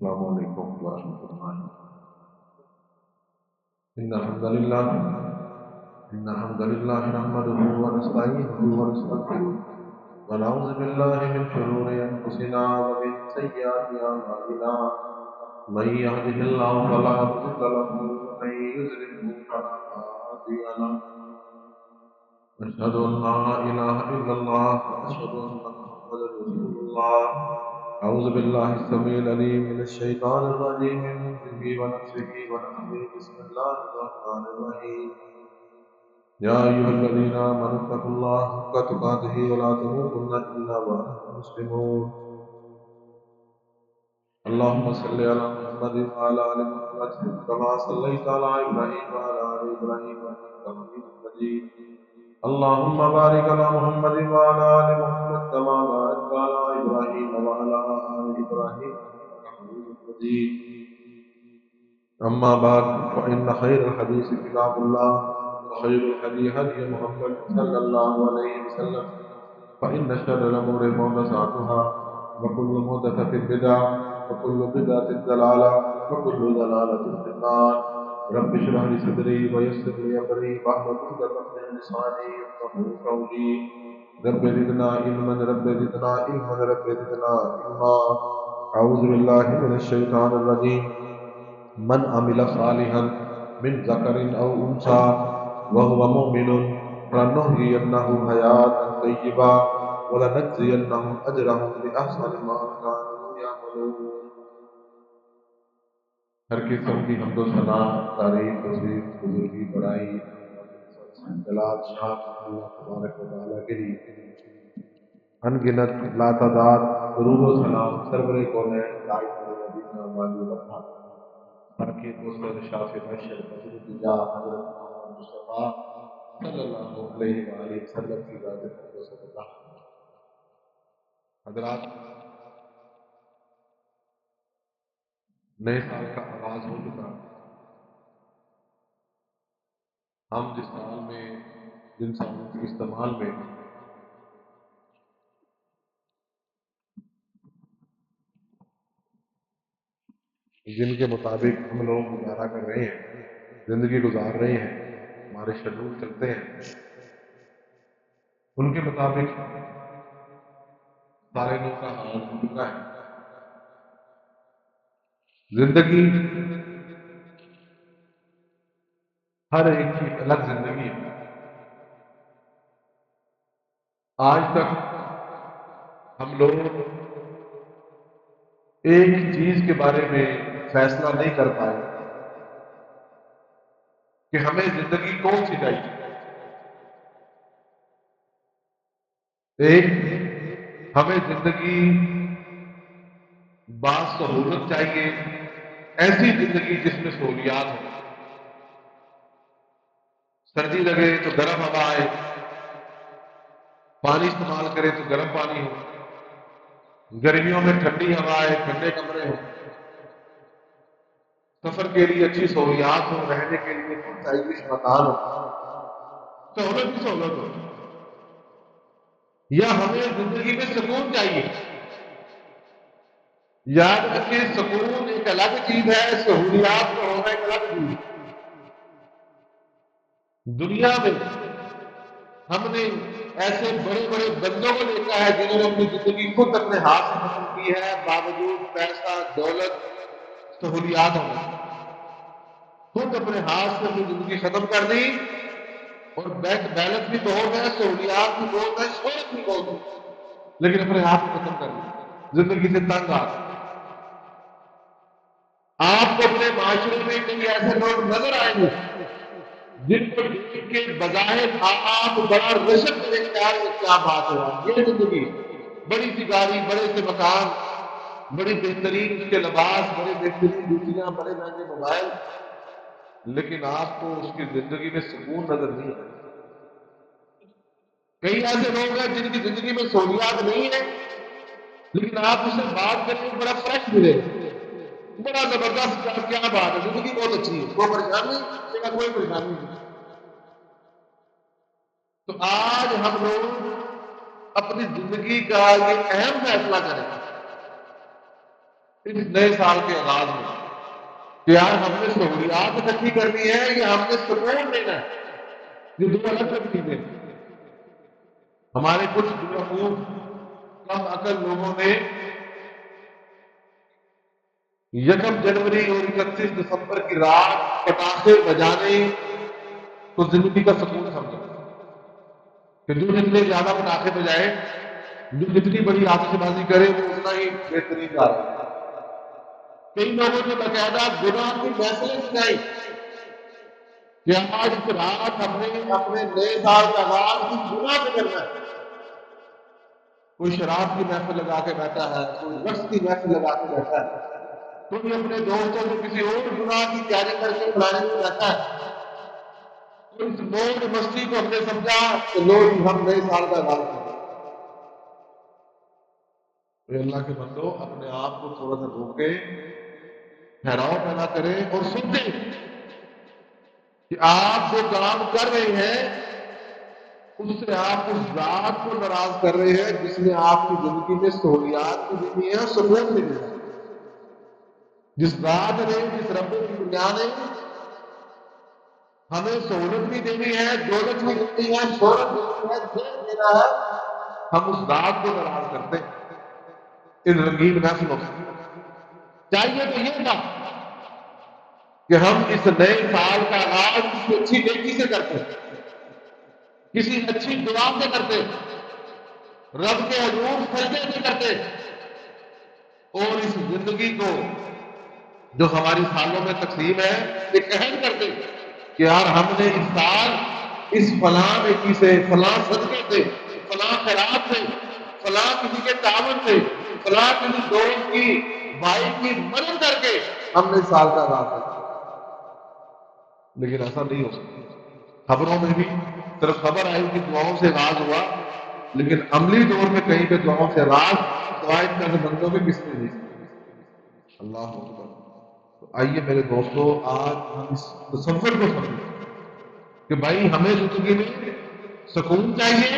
السلام علیکم ورحمۃ اللہ۔ ان الحمد للہ نحمده ونستعینه ونستغفره ونعوذ باللہ من شرور انفسنا ومن سیئات اعمالنا من يهده الله فلا مضل له ومن يضلل فلا هادي له أشهد أن لا إله إلا الله وأشهد أن محمدا رسول الله أعوذ بالله السميع العليم من الشيطان الرجيم من همزه ونفسه ونفخه بسم الله الرحمن الرحيم يا أيها الذين آمنوا اتقوا الله حق تقاته ولا تموتن إلا وأنتم مسلمون اللهم صل على محمد وعلى آل محمد كما صليت على إبراهيم وعلى آل إبراهيم إنك حميد مجيد اللهم بارك على محمد وعلى آل محمد كما باركت على إبراهيم وعلى آل إبراهيم إنك حميد مجيد أما بعد فإن خير الحديث كتاب الله وخير الهدي هدي محمد صلى الله عليه وسلم فإن شر الأمور محدثاتها وكل محدثة بدعة وكل بدعة ضلالة وكل ضلالة في النار رب اشرح لي صدري ويسر لي أمري واحلل عقدة من لساني يفقهوا قولي رب زدنا علما رب زدنا علما رب زدنا علما أعوذ بالله من الشيطان الرجيم من عمل صالحا من ذكر أو أنثى وهو مؤمن فلنحيينه حياة طيبة ولنجزينهم أجرهم بأحسن ما كانوا يعملون۔ ہر قسم کی حمد و ثنا، تعریف، توصیف، بزرگی، بڑائی جلال شان اللہ تبارک و تعالیٰ کے لیے ان گنت لاتعداد درود و سلام سرور کونین تاجدار مدینہ والی وطن باقی دوستوں شاف بشر بدر الدجا حضرت محمد مصطفیٰ صلی اللہ علیہ وآلہ وسلم کی ذات اقدس و صدقہ۔ حضرات، نئے سال کا آغاز ہو چکا۔ ہم جس سال میں جن سالوں کے استعمال میں جن کے مطابق ہم لوگ گزارا کر رہے ہیں، زندگی گزار رہے ہیں، ہمارے شیڈول چلتے ہیں، ان کے مطابق سارے لوگ کا حال ہو چکا ہے۔ زندگی ہر ایک کی الگ زندگی ہے۔ آج تک ہم لوگ ایک ہی چیز کے بارے میں فیصلہ نہیں کر پائے کہ ہمیں زندگی کون سی چاہیے۔ ایک ہمیں زندگی بعض سہولت چاہیے، ایسی زندگی جس میں سہولیات ہوں، سردی لگے تو گرم ہوا آئے، پانی استعمال کرے تو گرم پانی ہو، گرمیوں میں ٹھنڈی ہوا آئے، ٹھنڈے کمرے ہوں، سفر کے لیے اچھی سہولیات ہوں، رہنے کے لیے پرسائش مکان ہو، سہولت کی سہولت ہو۔ یا ہمیں زندگی میں سکون چاہیے۔ یاد رکھیں، سکون ایک الگ چیز ہے، سہولیات کا ہونا ایک الگ چیز ہے۔ دنیا میں ہم نے ایسے بڑے بڑے بندوں کو دیکھا ہے جنہوں نے اپنی زندگی خود اپنے ہاتھ سے ختم کی ہے، باوجود پیسہ، دولت، سہولیات ہونے کے۔ خود اپنے ہاتھ سے اپنی زندگی ختم کر دی، اور بینک بیلنس بھی بہت ہے، سہولیات بھی بہت ہے، شہرت بھی بہت ہے، لیکن اپنے ہاتھ سے ختم کر دی، زندگی سے تنگ آ گئی۔ آپ کو اپنے معاشرے میں کئی ایسے لوگ نظر آئیں گے جن کو دیکھ کے بظاہر آپ بڑا رشک دیکھتے ہیں، یہ کیا بات ہے یار، یہ زندگی، بڑی سی گاڑی، بڑے سے مکان، بڑی بہترین اس کے لباس، بڑے بہترین جوتیاں، بڑے مہنگے موبائل، لیکن آپ کو اس کی زندگی میں سکون نظر نہیں آئے۔ کئی ایسے لوگ ہیں جن کی زندگی میں سہولیات نہیں ہے، لیکن آپ اس سے بات کریں بڑا فریش ملے گا، بڑا زبردست، کیا بات ہے، زندگی بہت اچھی ہے، کوئی پریشانی نہیں، کوئی پریشانی نہیں۔ تو آج ہم لوگ اپنی زندگی کا یہ اہم فیصلہ کریں اس نئے سال کے آغاز میں کہ یار ہم نے سہولیات اکٹھی کرنی ہے یا ہم نے سکون لینا ہے؟ یہ دو الگ الگ چیزیں ہیں۔ ہمارے کچھ بیوقوف کم عقل لوگوں نے یکم جنوری اور 31 دسمبر کی رات پٹاخے بجانے کو زندگی کا سکون سمجھا کہ جو جتنے زیادہ پٹاخے بجائے، جو جتنی بڑی آتش بازی کرے وہ اتنا ہی بہترین جا رہا ہے۔ کئی لوگوں نے باقاعدہ گناہ کی محفلیں سجائی کہ آج اس رات ہم نے اپنے نئے سال کا آغاز اس گناہ سے کرنا ہے۔ کوئی شراب کی محفل لگا کے بیٹھا ہے، کوئی رقص کی محفل لگا کے بیٹھا ہے، کوئی اپنے دوستوں کو کسی اور گناہ کی تیاری کر کے بلانے میں بیٹھا ہے۔ تو اس موج مستی کو ہم نے سمجھا کہ لوگ ہم نئے سال کا آغاز کریں۔ تو اللہ کے بندو اپنے آپ کو تھوڑا سا روکے، ٹھہراؤ پیدا کریں اور سوچیں کہ آپ جو کام کر رہے ہیں اس سے آپ اس ذات کو ناراض کر رہے ہیں جس نے آپ کی زندگی میں سہولیات بھی دینی ہے، سکون بھی دینا ہے۔ جس ذات نے، جس رب کی دنیا نے ہمیں سہولت بھی دینی ہے، دولت بھی دینی ہے، شہرت دینی ہے، دین دینا ہے، ہم اس ذات کو ناراض کرتے ہیں ان رنگین محفلوں سے۔ چاہیے تو یہ تھا کہ ہم اس نئے سال کا آغاز کسی اچھی نیکی سے کرتے، کسی اچھی دعا سے کرتے، رب کے حضور سجدے سے کرتے، اور اس زندگی کو جو ہماری سالوں میں تقسیم ہے ایک اہم کرتے کہ یار ہم نے اس سال اس فلاں نیکی سے، فلاں صدقے سے، فلاں خیرات سے، فلاں کسی کے تعاون سے، فلاں کسی دوست کی، بھائی کی مدد کر کے ہم نے اس سال کا آغاز کیا۔ لیکن ایسا نہیں ہو سکتا۔ خبروں میں بھی صرف خبر آئی کہ دعاؤں سے آغاز ہوا، لیکن عملی طور میں کہیں پہ دعاؤں سے آغاز قواعد کا بندوں میں کس نے نہیں۔ اللہ اکبر۔ تو آئیے میرے دوستو آج ہم اس تصور کو سمجھیں کہ بھائی ہمیں زندگی میں سکون چاہیے،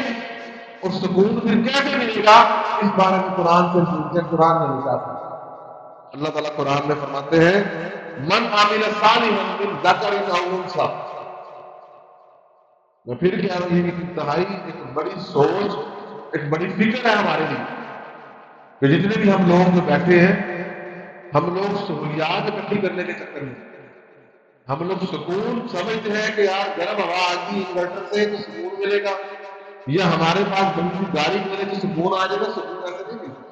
اور سکون پھر کیسے ملے گا اس بارے میں قرآن سے پوچھیں۔ قرآن نے نشاط کیا۔ اللہ تعالیٰ قرآن میں فرماتے ہیں من عامل صالحا من ذکر او انثی۔ میں پھر کہہ رہا ہوں یہ انتہائی ایک بڑی سوچ، ایک بڑی فکر ہے ہمارے لیے کہ جتنے بھی ہم لوگ جو بیٹھے ہیں، ہم لوگ سہولیات اکٹھی کرنے کے چکر میں، ہم لوگ سکون سمجھتے ہیں کہ یار گرم ہوا آتی انورٹر سے تو سکون ملے گا، یا ہمارے پاس بڑی سی گاڑی ملے تو سکون آ جائے گا۔ سکون ایسے نہیں ملتا۔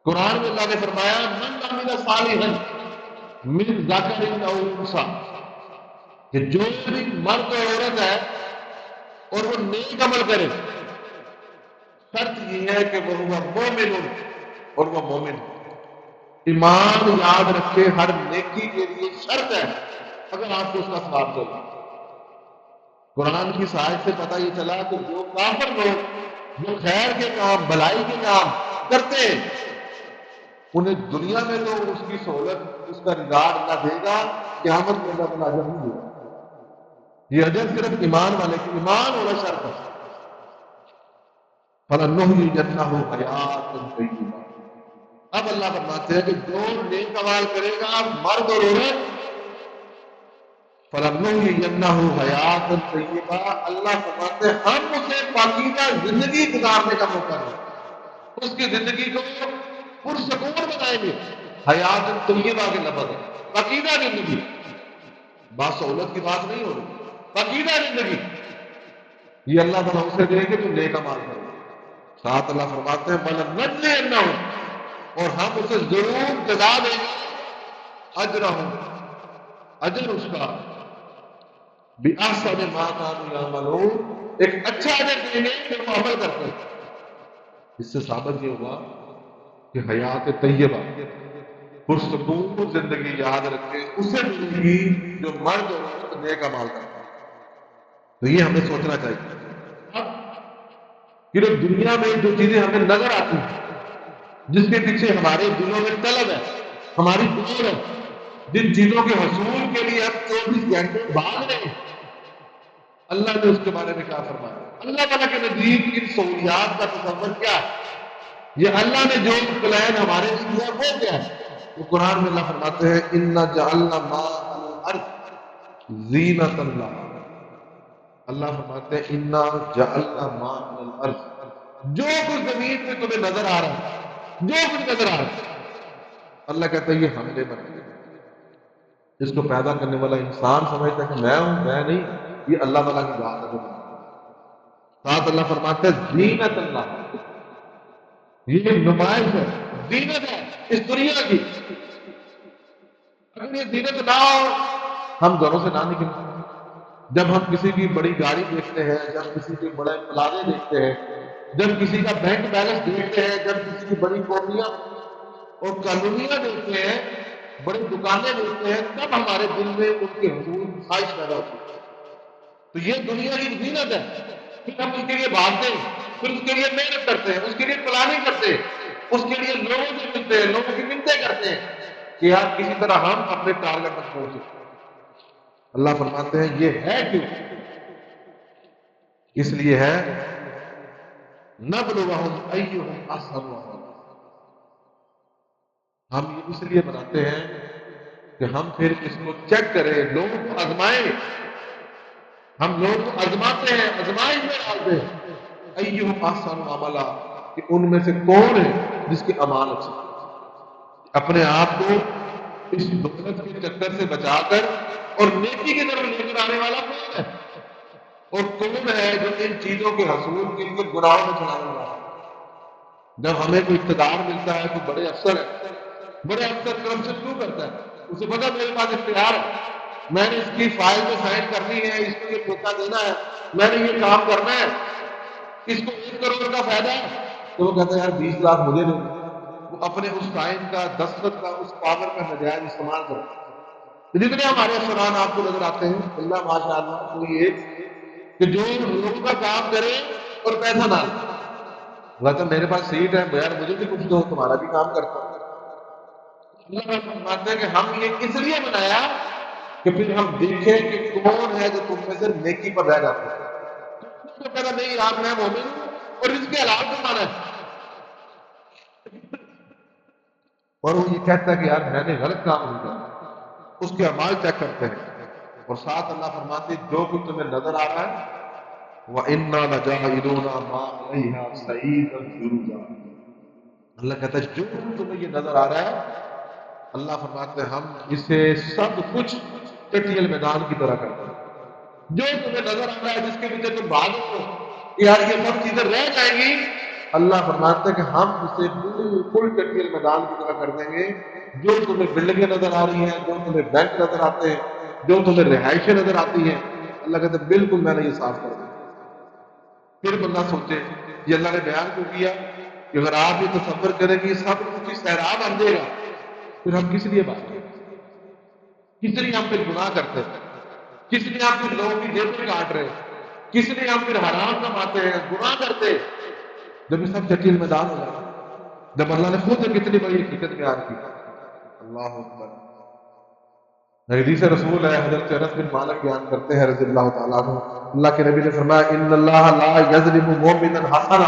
قرآن میں اللہ نے فرمایا من عمل صالحا من ذکر او انثی، کہ جو بھی مرد اور عورت ہے اور وہ نیک عمل کرے، شرط یہ ہے کہ وہ مومن، اور وہ مومن ہو۔ ایمان یاد رکھے ہر نیکی کے لیے شرط ہے اگر آپ کو اس کا ثواب چاہیے۔ قرآن کی سائد سے پتہ یہ چلا کہ جو کافر لوگ جو خیر کے کام، بھلائی کے کام کرتے ہیں، انہیں دنیا میں تو اس کی سہولت، اس کا ریزارٹ اللہ دے گا، قیامت میں اللہ تعالیٰ اجر نہیں دے گا۔ یہ اجر صرف ایمان والے کی، ایمان ہونا شرط ہے۔ فَلَنُحْيِيَنَّهُ حَيَاةً طَيِّبَةً۔ اب اللہ فرماتے ہیں کہ جو نیک اعمال کرے گا مرد اور عورت، فَلَنُحْيِيَنَّهُ حَيَاةً طَيِّبَةً، اللہ فرماتے ہیں ہم اسے پاکیزہ زندگی گزارنے کا موقع دیں گے، اس کی زندگی کو پرسکون بنائیں گے۔ حیات طیبہ کے لفظ ہے، پاکیزہ زندگی، با سہولت کی بات نہیں ہو رہی، پاکیزہ زندگی یہ اللہ تعالیٰ اسے دیں گے جو نیک اعمال کرے گا۔ ساتھ اللہ فرماتے ہیں وَلَنَجْزِيَنَّهُمْ، اور ہم اسے ضرور جزا دیں گے، اجرہم، اجر اس کا، بِأَحْسَنِ مَا كَانُوا يَعْمَلُونَ، ایک اچھا اجر دیں گے جو وہ عمل کرتے ہیں۔ اس سے ثابت یہ ہوا کہ حیات طیبہ، پرسکون زندگی یاد رکھے اسے ملے گی جو مرد اور عورت نیک اعمال کرتا ہے۔ تو یہ ہمیں سوچنا چاہیے اب کہ دنیا میں جو چیزیں ہمیں نظر آتی ہیں، جس کے پیچھے ہمارے دلوں میں طلب ہے، ہماری دوڑ ہے، جن چیزوں کے حصول کے لیے ہم 24 گھنٹے بھاگ رہے ہیں، اللہ نے اس کے بارے میں کیا فرمایا؟ اللہ تعالیٰ کے نزدیک ان سہولیات کا تصور کیا ہے؟ یہ اللہ نے جو پلان ہمارے لیے کیا وہ کیا ہے؟ تو قرآن میں اللہ فرماتے ہیں انا جعلنا ما الارض زینۃ اللہ، اللہ فرماتے ہیں انا جعلنا ما الارض، جو کچھ زمین میں تمہیں نظر آ رہا ہے، جو کچھ نظر آ رہا ہے، اللہ کہتا ہے یہ ہم نے بنایا۔ اس کو پیدا کرنے والا انسان سمجھتا ہے کہ میں ہوں، میں نہیں، یہ اللہ تعالیٰ کی ذات ہے جو بنا رہا ہے۔ ساتھ اللہ فرماتے ہیں زینت اللہ، یہ نمائش ہے، زینت ہے اس دنیا کی۔ اگر یہ زینت نہ ہو ہم گھروں سے نہ نکلیں۔ جب ہم کسی کی بڑی گاڑی دیکھتے ہیں، جب کسی کے بڑے پلازے دیکھتے ہیں، جب کسی کا بینک بیلنس دیکھتے ہیں، جب کسی کی بڑی کالونیاں اور کالونیاں دیکھتے ہیں، بڑی دکانیں دیکھتے ہیں، تب ہمارے دل میں ان کے حضور کی خواہش پیدا ہوتی ہے۔ تو یہ دنیا کی زینت ہے، پھر ہم اس کے لیے بھاگتے ہیں، پھر اس کے لیے محنت کرتے ہیں، اس کے لیے پلاننگ کرتے ہیں، اس کے لیے لوگوں سے ملتے ہیں، لوگوں کی منتیں کرتے ہیں کہ یار کسی طرح ہم اپنے ٹارگٹ تک پہنچے۔ اللہ فرماتے ہیں یہ ہے کیوں؟ اس لیے ہے نبلوہم ایہم احسن عملا، ہم یہ اس لیے بناتے ہیں کہ ہم پھر اس کو چیک کریں، لوگوں کو آزمائیں، ہم لوگوں کو آزماتے ہیں، آزمائش میں ڈالتے ہیں، ایہم احسن عملا، کہ ان میں سے کون ہے جس کے اعمال اچھے ہیں۔ اپنے آپ کو اس دولت کے چکر سے بچا کر اور نیکی کی طرف لے کر آنے والا کون ہے، اور کون ہے جو ان چیزوں کے حصول کے لیے گناہوں میں چلانے والا ہے۔ جب ہمیں کوئی اقتدار ملتا ہے، کوئی بڑے افسر ہے، بڑے افسر کرپشن کیوں کرتا ہے؟ اسے پتا میرے پاس اختیار ہے، میں نے اس کی فائل میں سائن کرنی ہے، اس کو یہ ٹھیکہ دینا ہے، میں نے یہ کام کرنا ہے، اس کو 1 کروڑ کا فائدہ ہے، تو وہ کہتا ہے یار 20 لاکھ مجھے دے دو۔ وہ اپنے اس سائن کا، دستخط کا، اس پاور کا نجائز استعمال کرتا ہے۔ جتنے ہمارے افسران آپ کو نظر آتے ہیں، اللہ ماشاء اللہ کوئی ایک کہ جو لوگوں کا کام کرے اور پیسہ نہ لے، تو میرے پاس سیٹ ہے یار مجھے بھی کچھ دو، تمہارا بھی کام کرتا ہوں۔ اللہ فرماتے ہیں کہ ہم یہ اس لیے بنایا کہ پھر ہم دیکھیں کہ کون ہے جو تم میں سے نیکی پر رہ جاتا ہے۔ تو کہتا نہیں یار میں مومن ہوں اور اس کے علاوہ کمانا ہے، اور وہ یہ کہتا ہے کہ یار میں نے غلط کام نہیں کیا، اس کے اعمال چیک کرتے ہیں۔ اور ساتھ اللہ فرماتے ہیں جو کچھ تمہیں نظر آ رہا ہے وَإِنَّا لَجَاعِلُونَ مَا عَلَيْهَا صَعِيدًا جُرُزًا، اللہ کہتا ہے جو کچھ تمہیں یہ نظر آ رہا ہے، اللہ فرماتے ہیں ہم اسے سب کچھ چٹیل میدان کی طرح کرتے ہیں۔ جو تمہیں نظر آ رہا ہے، جس کے پیچھے تم بھاگو کہ یار یہ سب چیزیں رہ جائیں گی، اللہ فرماتے ہیں کہ ہم اسے بالکل چٹیل میدان کی طرح کر دیں گے۔ جو تمہیں بلڈنگیں نظر آ رہی ہیں، جو تمہیں بینک نظر آتے ہیں، جو تمہیں رہائشیں نظر آتی ہیں، اللہ کہتے ہیں بالکل میں نے یہ صاف کر دیا۔ پھر بندہ سوچے یہ اللہ نے بیان کیوں کیا کہ اگر آپ یہ تصور کریں کہ یہ سب کچھ صحرا بن جائے گا، پھر ہم کس لیے بات کریں، کس لیے ہم پھر گناہ کرتے ہیں، کس لیے ہم پھر لوگوں کی جیبیں کاٹ رہے ہیں، کس لیے ہم پھر حرام کماتے ہیں، گناہ کرتے ہیں، جب یہ سب چٹیل میدان ہو جائے، جب اللہ نے خود کتنی بڑی حقیقت بیان کی۔ اللہ اکبر۔ حدیث رسول ہے، حضرت انس بن مالک بیان کرتے ہیں رضی اللہ تعالیٰ عنہ، اللہ کے نبی نے فرمایا ان اللہ لا یظلم مومنا حسنا،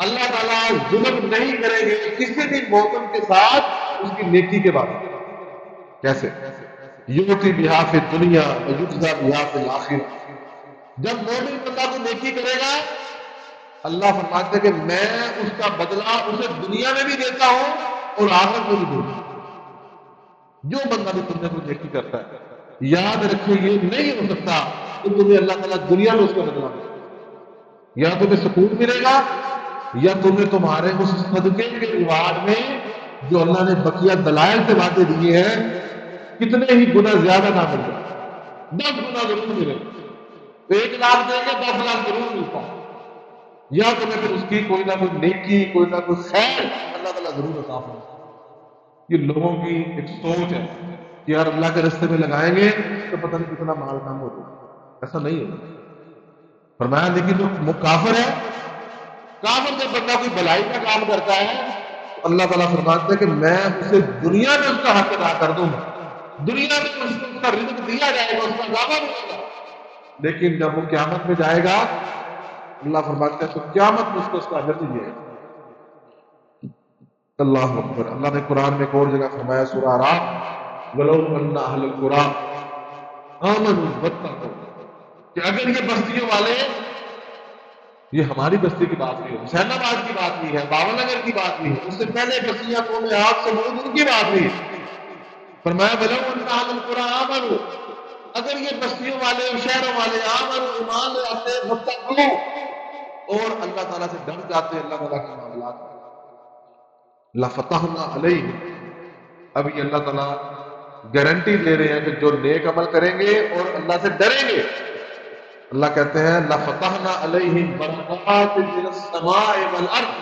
اللہ تعالیٰ ظلم نہیں کریں گے کسی بھی مومن کے ساتھ اس کی نیکی کے بعد۔ کیسے؟ یؤتی بہا فی الدنیا ویجزا بہا فی الآخرہ، جب مومن بندہ کو نیکی کرے گا اللہ فرماتے ہیں کہ میں اس کا بدلہ اسے دنیا میں بھی دیتا ہوں اور آخرت میں بھی دیتا ہوں۔ جو بندہ بھی تم نے کوئی نیکی کرتا ہے، یاد رکھو یہ نہیں ہو سکتا کہ تمہیں اللہ تعالیٰ دنیا میں اس کا بدلہ دے، یا تمہیں سکون ملے گا یا تمہیں تمہارے اس صدقے کے ریوارڈ میں جو اللہ نے بقیہ دلائل سے باتیں دیے ہیں کتنے ہی گنا زیادہ نہ مل جائے، 10 گنا ضرور ملے گا، 1 لاکھ دیں گے 10 لاکھ ضرور ملتا ہے، یا تمہیں پھر اس کی کوئی نہ کوئی نیکی، کوئی نہ کوئی خیر اللہ تعالیٰ ضرور عطا فرمائے۔ یہ لوگوں کی ایک سوچ ہے کہ یار اللہ کے راستے میں لگائیں گے تو پتہ نہیں کتنا مال کام ہو جائے، ایسا نہیں ہوگا۔ فرمایا لیکن جو کافر ہے، کافر جب بندہ کوئی بھلائی کا کام کرتا ہے تو اللہ تعالیٰ فرماتے ہیں کہ میں اسے دنیا میں اس کا حق ادا کر دوں گا، دنیا میں اس کو اس کا رزق دیا جائے گا، اس کا عذاب ملے گا، لیکن جب وہ قیامت میں جائے گا اللہ فرماتے ہیں تو قیامت میں اس کو اس کا اجر نہیں دیا جائے گا۔ اللہ اکبر. اللہ نے قرآن میں ایک اور جگہ فرمایا سورہ اعراف ولو ان اہل القرى آمنوا واتقوا، کہ اگر یہ بستیوں والے، یہ ہماری بستی کی بات نہیں ہے، حسین آباد کی بات نہیں ہے، باوا نگر کی بات نہیں ہے، اس سے پہلے بستیاں قوم عاد سمود ان کی بات نہیں ہے. فرمایا ولو ان اہل القرى آمنوا، اگر یہ بستیوں والے اور شہروں والے آمنوا ایمان لے آتے واتقوا، اور اللہ تعالیٰ سے ڈر جاتے اللہ تعالیٰ کے معاملات میں، لفتحنا علیہم، اب یہ اللہ تعالیٰ گارنٹی دے رہے ہیں کہ جو نیک عمل کریں گے اور اللہ سے ڈریں گے، اللہ کہتے ہیں لفتحنا علیہم برکات من السماء والارض،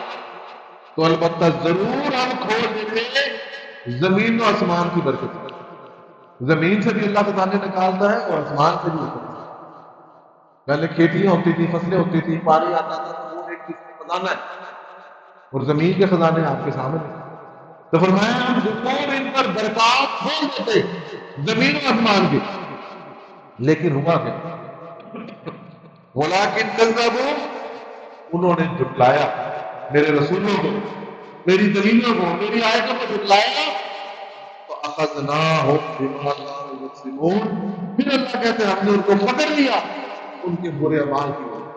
تو البتہ ضرور ہم کھول دیتے ہیں زمین و آسمان کی برکت. زمین سے بھی اللہ تعالیٰ نکالتا ہے اور آسمان سے بھی نکالتا ہے. پہلے کھیتیاں ہوتی تھی، فصلیں ہوتی تھی، پانی آتا تھا تو وہ ایک چیز کا خزانہ ہے، اور زمین کے خزانے آپ کے سامنے ہیں. تو فرمایا ہم ضرور ان پر برکات کھول دیتے زمین و آسمان کی، لیکن ہوا کہ ولیکن کذبوا، انہوں نے جھٹلایا میرے رسولوں کو، میری دلیلوں کو، میری آیتوں کو جھٹلایا، تو اخذناہم بما كانوا یکسبون، پھر اللہ کہتے ہیں ہم نے ان کو پکڑ لیا ان کے برے اعمال کی وجہ سے.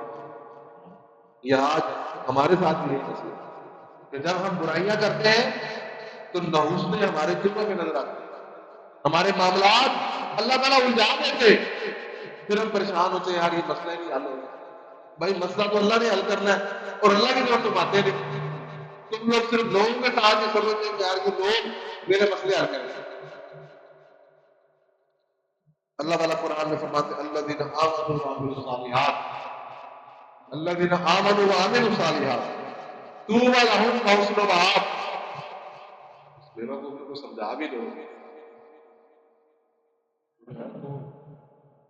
یہ آج ہمارے ساتھ بھی یہی مسئلہ ہے کہ جب ہم برائیاں کرتے ہیں تو نحوستیں ہمارے دلوں میں نظر آتی ہیں، ہمارے معاملات اللہ تعالیٰ الجھا دیتے، پھر ہم پریشان ہوتے ہیں یار یہ مسئلہ ہی نہیں حل ہوگا. بھائی مسئلہ تو اللہ نے حل کرنا ہے اور اللہ کی طرف تو باتیں نہیں. تم لوگ صرف لوگوں کے ساتھ یہ سمجھتے ہیں کہ یار یہ لوگ میرے مسئلے حل کریں گے. اللہ تعالیٰ قرآن میں فرماتے ہیں الذین آمنوا وعملوا الصالحات، الذین آمنوا وعملوا الصالحات طوبی لہم وحسن مآب. اس بیوقوف کو سمجھا بھی دو،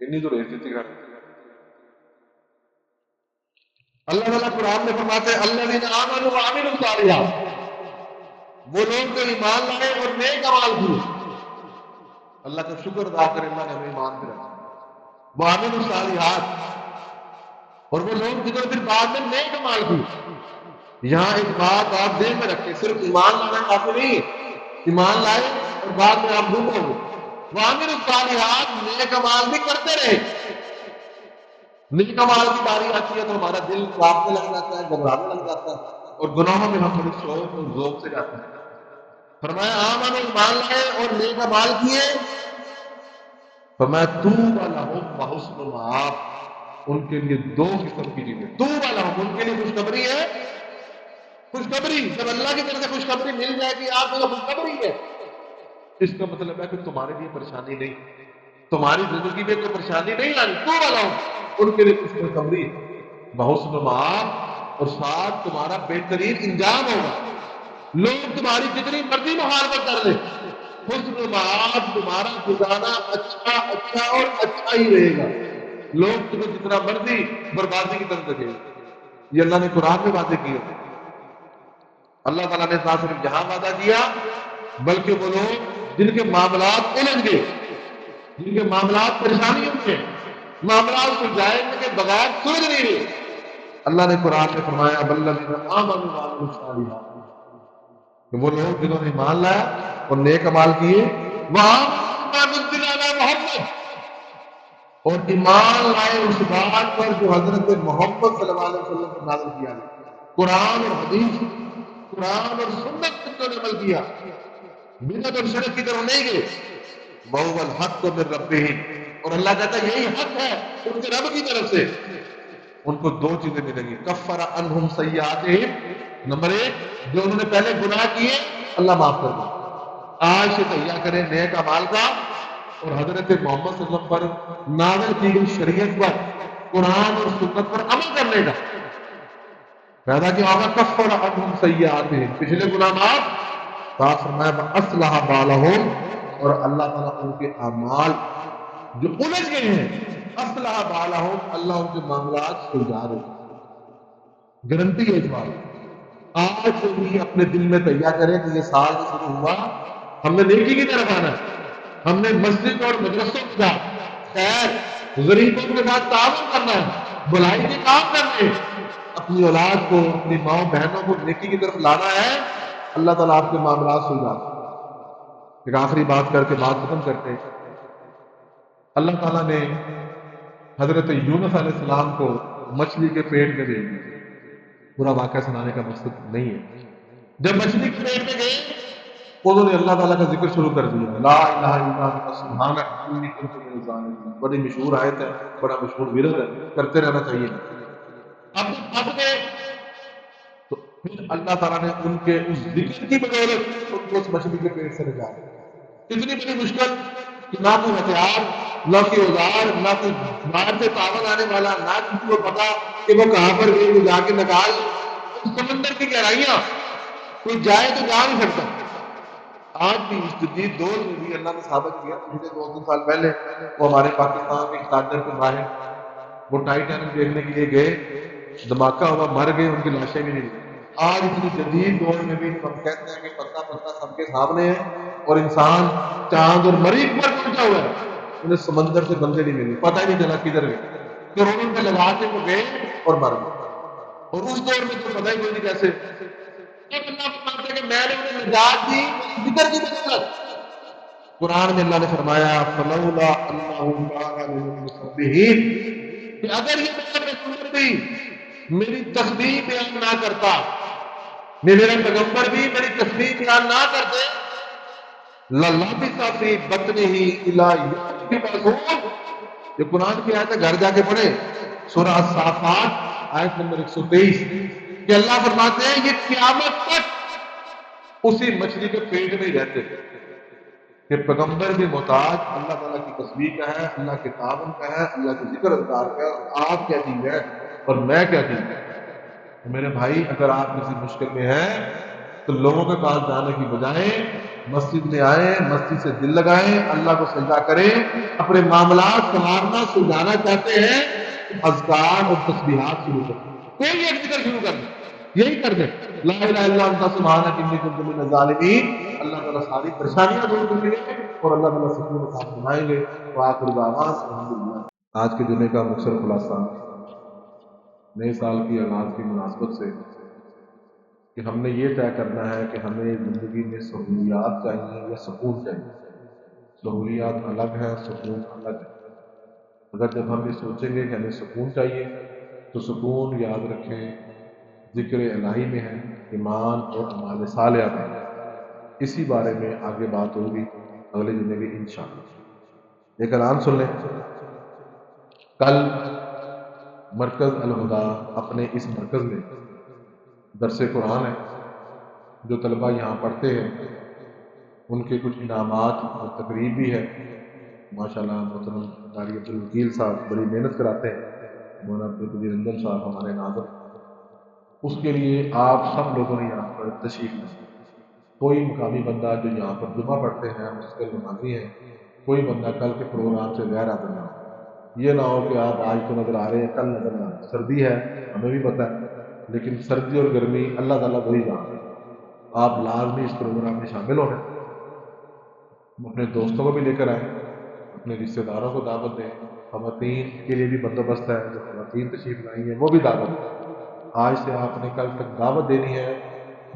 اتنی تو بےعزتی کر. اللہ تعالیٰ قرآن میں فرماتے ہیں الذین آمنوا وعملوا الصالحات، وہ لوگ جو ایمان لائے اور نیک اعمال کیے. اللہ کا شکر ادا کرے اللہ نے ہمیں ایمان پہ رکھا. وعملوا الصالحات، اور وہ لوگ جنہوں نے پھر بعد میں نیک اعمال کیے. یہاں ایک بات آپ ذہن میں رکھیں، صرف ایمان لانا کافی نہیں ہے. ایمان لائے اور بعد میں آپ گم ہو گئے. وعملوا الصالحات، نیک اعمال بھی کرتے رہے. نیک اعمال کی باری آتی ہے تو ہمارا دل کانپنے لگ جاتا ہے، گھبرانے لگ جاتا ہے، اور گناہوں میں ہم بڑے شوق اور ذوق سے جاتے ہیں. فرمایا آمنوا، ایمان لائے اور نیک اعمال کیے. فرمایا طوبی لہم وحسن مآب، ان کے لیے دو قسم کی چیزیں. طوبی لہم، ان کے لیے خوشخبری ہے. خوشخبری، جب اللہ کی طرف سے خوشخبری مل جائے گی آپ کو، خوشخبری ہے، اس کا مطلب ہے کہ تمہارے لیے پریشانی نہیں، تمہاری زندگی میں کوئی پریشانی نہیں آنی. طوبی لہم، ان کے لیے خوشخبری ہے. وحسن مآب، اور ساتھ تمہارا بہترین انجام ہوگا. لوگ تمہاری جتنی مرضی مخالفت کر لیں، حسن مآب، تمہارا گزارا اچھا اور اچھا ہی رہے گا. لوگ تمہیں جتنا مرضی بربادی کی طرف دیکھیں گے. یہ اللہ نے قرآن میں باتیں کی ہوتی. اللہ تعالیٰ نے نہ صرف یہاں وعدہ کیا بلکہ وہ لوگ جن کے معاملات الجھ گئے، جن کے معاملات پریشانیوں کے، معاملات سلجھانے کے بغیر سلجھ نہیں رہے، اللہ نے قرآن میں فرمایا والذین آمنوا وعملوا الصالحات، کہ وہ لوگ جنہوں نے ایمان لایا اور نیک اعمال کیے، وہاں نزل علی محمد، اور ایمان لائے اس بات پر جو حضرت محمد صلی اللہ علیہ وسلم پر نازل کیا گیا. قرآن اور حدیث، قرآن اور سنت پر جو عمل کیا، بدعت اور شرک کی طرف نہیں گئے. وَهُوَ الْحَقُّ مِن رَبِّهِمْ، اور اللہ کہتا ہے یہی حق ہے ان کے رب کی طرف سے. ان کو دو چیزیں ملیں گی. کفر عنہم سیئاتہم، نمبر ایک، جو انہوں نے پہلے گناہ کیے اللہ معاف کر دے. آج سے تیار کریں نیک اعمال کا اور حضرت محمد صلی اللہ علیہ وسلم پر نازل کی گئی شریعت پر، قرآن اور سنت پر عمل کرنے کا. پیدا کیا ہوگا کفر عنہم سیئاتہم، پچھلے گناہ معاف. صاف فرمایا اصلح بالہم، اور اللہ تعالیٰ ان کے اعمال جو الجھ گئے ہیں، اصلح بالہم، اللہ ان کے معاملات سلجھا دے. گارنٹی ہے اس بات. آج سے بھی اپنے دل میں تیار کریں کہ یہ سال جو شروع ہوا ہم نے نیکی کی طرف آنا ہے. ہم نے مسجد اور مدرسوں کے ساتھ خیر غریبوں کے ساتھ تعاون کرنا ہے، بھلائی کے کام کرنے ہیں، اپنی اولاد کو، اپنی ماں بہنوں کو نیکی کی طرف لانا ہے. اللہ تعالیٰ آپ کے معاملات سلجھا دے۔ ایک آخری بات کر کے بات ختم کرتے، اللہ تعالیٰ نے حضرت یونس علیہ السلام کو مچھلی کے پیٹ میں بھیج دیا۔ پورا واقعہ سنانے کا مقصد نہیں ہے۔ جب مچھلی کے پیٹ میں گئے، انہوں نے اللہ تعالیٰ کا ذکر شروع کر دیا، لا الہ الا انت سبحانک انی کنت من الظالمین۔ بڑی مشہور آیت ہے، بڑا مشہور ورد ہے، کرتے رہنا چاہیے۔ اب اب نے تو پھر اللہ تعالیٰ نے ان کے اس ذکر کی بدولت ان کو اس مچھلی کے پیٹ سے نکالا۔ اتنی بڑی مشکل کہ نہ کوئی ہتھیار، نہ کوئی اوزار، نہ کوئی باہر سے تعاون آنے والا، نہ کسی کو پتا کہ وہ کہاں پر گئی، وہ جا کے نکال سمندر کی گہرائیاں، کوئی جائے تو جا نہیں سکتا۔ آج بھی اس جدید دور میں بھی اللہ نے ثابت کیا۔ پچھلے 2-3 سال پہلے وہ ہمارے پاکستان کے تاجر کے باہر وہ ٹائٹینک دیکھنے کے لیے گئے، دھماکہ ہوا، مر گئے، ان کی لاشیں بھی نہیں ملی۔ آج اتنی جدید دور میں بھی ہم کہتے ہیں کہ پتہ پتہ سب کے سامنے ہے، اور انسان چاند اور مریخ پر پہنچا ہوا ہے، انہیں سمندر سے بندے نہیں ملے، پتہ ہی نہیں چلا کدھر گئے، کروڑوں میں لگا کے وہ گئے اور مر گئے۔ اور اس دور میں تو پتہ ہی نہیں کیسے اللہ فرماتے ہیں کہ میں نے انہیں نجات دی ذکر کی بدولت۔ قرآن میں اللہ نے فرمایا فلولا انہ کان من المسبحین، کہ اگر یہ میرا پیغمبر بھی میری تسبیح بیان نہ کرتا، میرا پیغمبر بھی میری تسبیح بیان نہ کرتے، للبث فی بطنہ الی یوم یبعثون۔ یہ قرآن کی آیت ہے، گھر جا کے پڑھے، سورہ الصافات آیت نمبر 123، کہ اللہ فرماتے ہیں یہ قیامت تک اسی مچھلی کے پیٹ میں ہی رہتے تھے۔ کہ پیغمبر بھی محتاج اللہ تعالیٰ کی تسبیح کا ہے، اللہ کے تعاون کا ہے، اللہ کے ذکر اذکار کا ہے۔ آپ کیا چیز ہے اور میں کیا چیز ہے؟ تو میرے بھائی، اگر آپ کسی مشکل میں ہیں تو لوگوں کے پاس جانے کی بجائے مسجد میں آئیں، مسجد سے دل لگائیں، اللہ کو سجدہ کریں، اپنے معاملات سنوارنا سلجھانا چاہتے ہیں، اذکار اور تسبیحات شروع کریں، کوئی ایک ذکر شروع کر دیں، یہی کر دیں، لا الہ الا انت سبحانک انی کنت من الظالمین۔ اللہ تعالیٰ ساری پریشانیاں دور کریں گے اور اللہ تعالیٰ سکون و سعادت بنائیں گے۔ وآخر دعوانا الحمدللہ۔ آج کے جمعے کا مختصر خلاصہ نئے سال کی آغاز کی مناسبت سے کہ ہم نے یہ طے کرنا ہے کہ ہمیں زندگی میں سہولیات چاہیے یا سکون چاہیے۔ سہولیات الگ ہے، سکون الگ ہے۔ اگر جب ہم یہ سوچیں گے کہ ہمیں سکون چاہیے تو سکون یاد رکھیں ذکر الہی میں ہے، ایمان اور اعمال صالحہ میں ہے۔ اسی بارے میں آگے بات ہوگی اگلے جمعے کی انشاءاللہ۔ ایک اعلان سن لیں، کل مرکز الہدیٰ اپنے اس مرکز میں درس قرآن ہے، جو طلبہ یہاں پڑھتے ہیں ان کے کچھ انعامات اور تقریب بھی ہے۔ ماشاءاللہ محترم قاری عبدالوکیل صاحب بڑی محنت کراتے ہیں، مولانا عبدالقدیر رنجن صاحب ہمارے ناظر، اس کے لیے آپ سب لوگوں نے یہاں پر تشریف لیں۔ کوئی مقامی بندہ جو یہاں پر جمعہ پڑھتے ہیں، مستقل نمازی ہیں، کوئی بندہ کل کے پروگرام سے غیر حاضر نہ ہو۔ یہ نہ ہو کہ آپ آج تو نظر آ رہے ہیں، کل نظر نہ آ رہے۔ سردی ہے، ہمیں بھی پتہ ہے، لیکن سردی اور گرمی اللہ تعالیٰ وہی جانتا ہے۔ آپ لازمی اس پروگرام میں شامل ہونا، اپنے دوستوں کو بھی لے کر آئیں، اپنے رشتہ داروں کو دعوت دیں۔ خواتین کے لیے بھی بندوبست ہے، جو خواتین تشریف لائی ہیں وہ بھی دعوت دیں۔ آج سے آپ نے کل تک دعوت دینی ہے،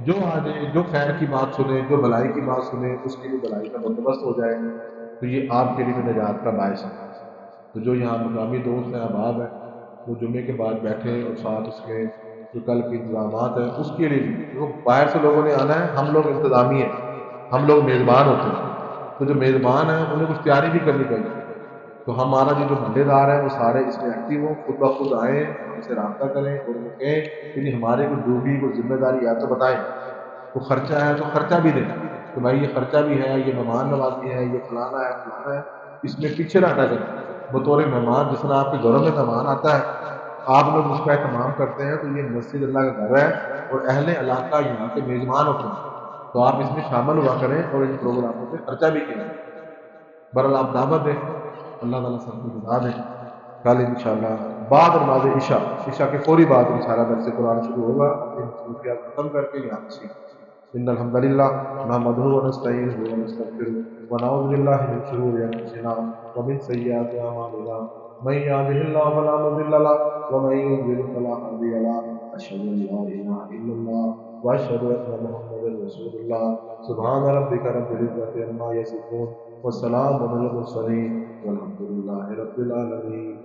جو آجے، جو خیر کی بات سنے، جو بھلائی کی بات سنے، اس کی بھی بھلائی کا بندوبست ہو جائے، تو یہ آپ کے لیے بھی نجات کا باعث ہے۔ تو جو یہاں مقامی دوست ہیں، احباب ہیں، وہ جمعے کے بعد بیٹھیں اور ساتھ اس کے جو کل کے انتظامات ہیں اس کے لیے بھی، وہ باہر سے لوگوں نے آنا ہے، ہم لوگ انتظامی ہیں، ہم لوگ میزبان ہوتے ہیں، تو جو میزبان ہیں انہیں کچھ تیاری بھی کرنی چاہیے۔ تو ہمارا جو محلے دار ہے وہ سارے اس میں ایکٹیو ہوں، خود بخود آئیں، ہم سے رابطہ کریں اور انہیں کہیں کہ ہمارے کوئی ڈیوٹی، کوئی ذمہ داری ہے تو بتائیں، کوئی خرچہ ہے تو خرچہ بھی دیں کہ بھائی یہ خرچہ بھی ہے، یہ مہمان نوازی ہے، یہ فلانا ہے فلانا ہے، اس میں پیچھے نہ ہٹا کریں۔ بطور مہمان جس طرح آپ کے گھروں میں مہمان آتا ہے، آپ لوگ اس کا اہتمام کرتے ہیں، تو یہ مسجد اللہ کا گھر ہے اور اہل علاقہ یہاں کے میزبان ہوتے ہیں، تو آپ اس میں شامل ہوا کریں اور ان پروگراموں پہ خرچہ بھی کریں۔ بہرحال آپ دعوت دیں، اللہ تعالیٰ سب کو بتا دیں۔ کل انشاءاللہ بعد نماز عشاء کے فوری بعد انشاءاللہ درس قرآن شروع ہوگا۔ اپنی مصروفیات ختم کر کے یہاں تشریف ان الحمدللہ نحمدہ ونستعینہ ونستغفرہ ونعوذ باللہ من شرور انفسنا ومن سیئات اعمالنا من یهده اللہ فلا مضل له ومن یضلل فلا هادی له اشهد ان لا الہ الا اللہ واشهد ان محمدا رسول الله. سبحان ربك رب العزة عما يصفون، وسلام على المرسلين، والحمد لله رب العالمين.